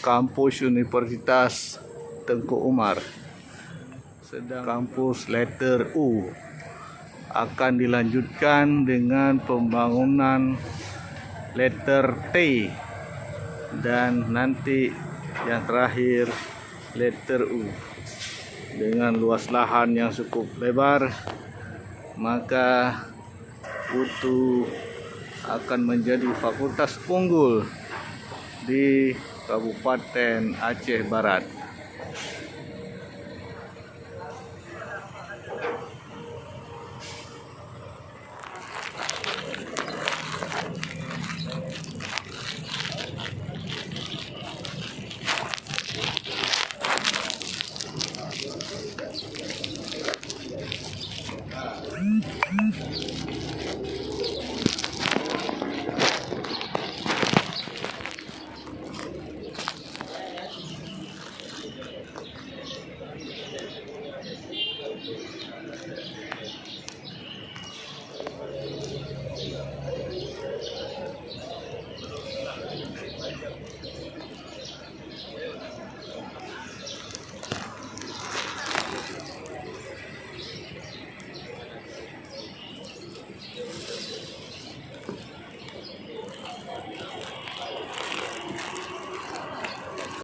kampus Universitas Tengku Umar. Sedang kampus letter U akan dilanjutkan dengan pembangunan letter T, dan nanti yang terakhir letter U. Dengan luas lahan yang cukup lebar, maka UTU akan menjadi fakultas unggul di Kabupaten Aceh Barat.